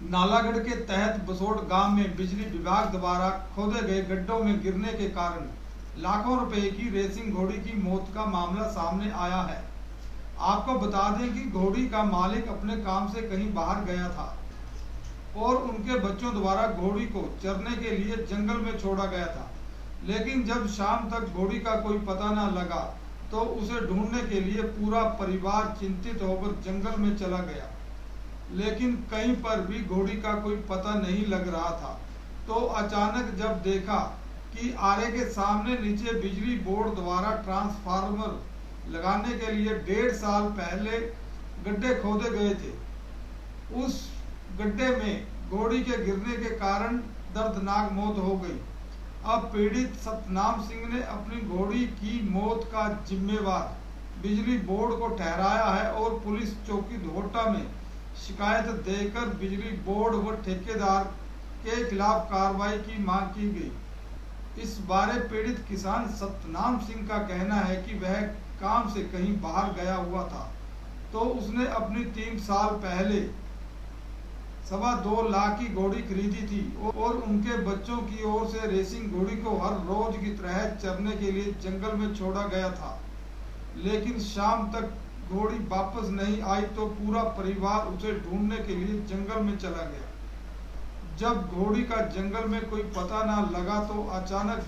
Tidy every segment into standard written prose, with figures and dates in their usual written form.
नालागढ़ के तहत बसोट गांव में बिजली विभाग द्वारा खोदे गए गड्ढों में गिरने के कारण लाखों रुपए की रेसिंग घोड़ी की मौत का मामला सामने आया है। आपको बता दें कि घोड़ी का मालिक अपने काम से कहीं बाहर गया था और उनके बच्चों द्वारा घोड़ी को चरने के लिए जंगल में छोड़ा गया था, लेकिन जब शाम तक घोड़ी का कोई पता न लगा तो उसे ढूंढने के लिए पूरा परिवार चिंतित होकर जंगल में चला गया, लेकिन कहीं पर भी घोड़ी का कोई पता नहीं लग रहा था। तो अचानक जब देखा कि आरे के सामने नीचे बिजली बोर्ड द्वारा ट्रांसफार्मर लगाने के लिए 1.5 साल पहले गड्ढे खोदे गए थे, उस गड्ढे में घोड़ी के गिरने के कारण दर्दनाक मौत हो गई। अब पीड़ित सतनाम सिंह ने अपनी घोड़ी की मौत का जिम्मेवार बिजली बोर्ड को ठहराया है और पुलिस चौकी धोटा में शिकायत देकर बिजली बोर्ड व ठेकेदार के खिलाफ कार्रवाई की मांग की गई। इस बारे पीड़ित किसान सतनाम सिंह का कहना है कि वह काम से कहीं बाहर गया हुआ था तो उसने अपनी 3 साल पहले 2.25 लाख की घोड़ी खरीदी थी और उनके बच्चों की ओर से रेसिंग घोड़ी को हर रोज की तरह चरने के लिए जंगल में छोड़ा गया था, लेकिन शाम तक घोड़ी वापस नहीं आई तो पूरा परिवार उसे ढूंढने के लिए जंगल में चला गया। जब घोड़ी का जंगल में कोई पता ना लगा तो अचानक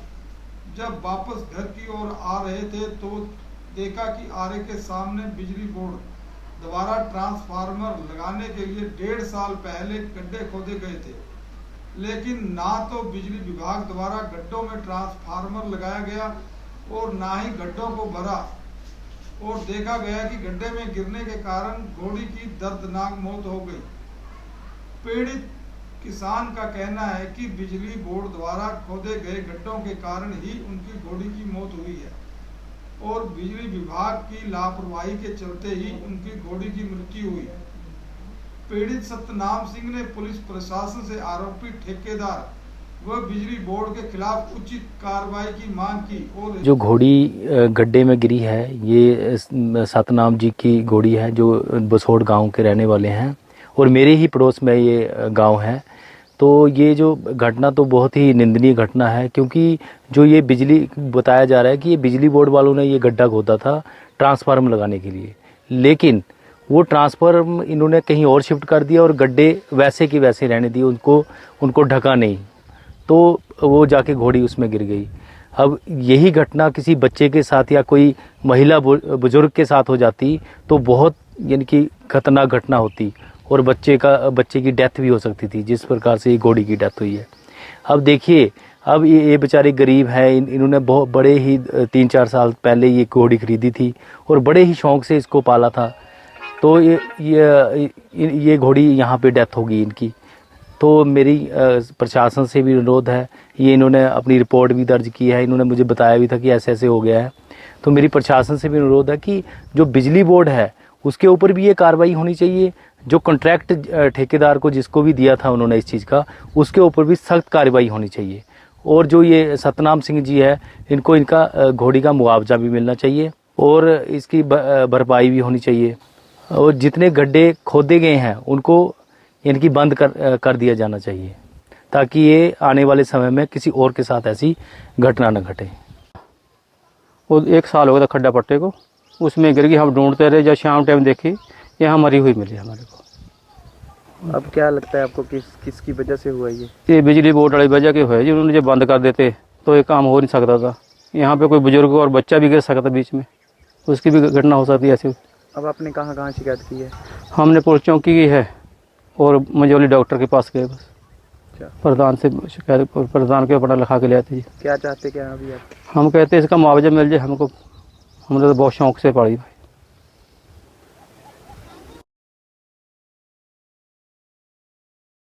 जब वापस घर की ओर आ रहे थे तो देखा कि आरे के सामने बिजली बोर्ड द्वारा ट्रांसफार्मर लगाने के लिए 1.5 साल पहले गड्ढे खोदे गए थे, लेकिन ना तो बिजली विभाग द्वारा गड्ढों में ट्रांसफार्मर लगाया गया और ना ही गड्ढों को भरा और देखा गया कि गड्ढे में गिरने के कारण घोड़ी की दर्दनाक मौत हो गई। पीड़ित किसान का कहना है कि बिजली बोर्ड द्वारा खोदे गए गड्ढों के कारण ही उनकी घोड़ी की मौत हुई है और बिजली विभाग की लापरवाही के चलते ही उनकी घोड़ी की मृत्यु हुई। पीड़ित सतनाम सिंह ने पुलिस प्रशासन से आरोपी ठेकेदार व बिजली बोर्ड के खिलाफ उचित कार्रवाई की मांग की। और जो घोड़ी गड्ढे में गिरी है ये सतनाम जी की घोड़ी है जो बसोट गांव के रहने वाले हैं और मेरे ही पड़ोस में ये गांव है। तो ये जो घटना तो बहुत ही निंदनीय घटना है, क्योंकि जो ये बिजली बताया जा रहा है कि ये बिजली बोर्ड वालों ने ये गड्ढा खोदा था ट्रांसफार्मर लगाने के लिए, लेकिन वो ट्रांसफार्मर इन्होंने कहीं और शिफ्ट कर दिया और गड्ढे वैसे के वैसे रहने दिए, उनको ढका नहीं, तो वो जाके घोड़ी उसमें गिर गई। अब यही घटना किसी बच्चे के साथ या कोई महिला बुजुर्ग के साथ हो जाती तो बहुत यानी कि खतरनाक घटना होती और बच्चे की डेथ भी हो सकती थी, जिस प्रकार से ये घोड़ी की डेथ हुई है। अब देखिए, अब ये बेचारे गरीब हैं, इन्होंने बहुत बड़े ही 3-4 साल पहले ये घोड़ी खरीदी थी और बड़े ही शौक से इसको पाला था, तो ये घोड़ी यहाँ पे डेथ होगी इनकी। तो मेरी प्रशासन से भी अनुरोध है, ये इन्होंने अपनी रिपोर्ट भी दर्ज की है, इन्होंने मुझे बताया भी था कि ऐसे ऐसे हो गया है। तो मेरी प्रशासन से भी अनुरोध है कि जो बिजली बोर्ड है उसके ऊपर भी ये कार्रवाई होनी चाहिए, जो कॉन्ट्रैक्ट ठेकेदार को जिसको भी दिया था उन्होंने इस चीज़ का, उसके ऊपर भी सख्त कार्रवाई होनी चाहिए। और जो ये सतनाम सिंह जी है इनको इनका घोड़ी का मुआवजा भी मिलना चाहिए और इसकी भरपाई भी होनी चाहिए। और जितने गड्ढे खोदे गए हैं उनको इनकी बंद कर दिया जाना चाहिए, ताकि ये आने वाले समय में किसी और के साथ ऐसी घटना न घटे। वो 1 साल हो गया था खड्डा पट्टे को, उसमें गिर गई। हम ढूंढते रहे, जब शाम टाइम देखी यहाँ मरी हुई मिली हमारे को। अब क्या लगता है आपको किसकी वजह से हुआ ये बिजली बोर्ड वाली वजह के हुए जी, उन्होंने जब बंद कर देते तो ये काम हो नहीं सकता था। यहाँ पे कोई बुजुर्ग और बच्चा भी गिर सकता बीच में, उसकी भी घटना हो सकती है ऐसी। अब आपने कहाँ शिकायत की है? हमने पुलिस चौकी की है और मंजोली डॉक्टर के पास गए, बस प्रधान से शिकायत, प्रधान के पढ़ा लिखा के ले आते जी। क्या चाहते क्या अभी आप? हम कहते इसका मुआवजा मिल जाए हमको, हमने तो बहुत शौक से पढ़ी।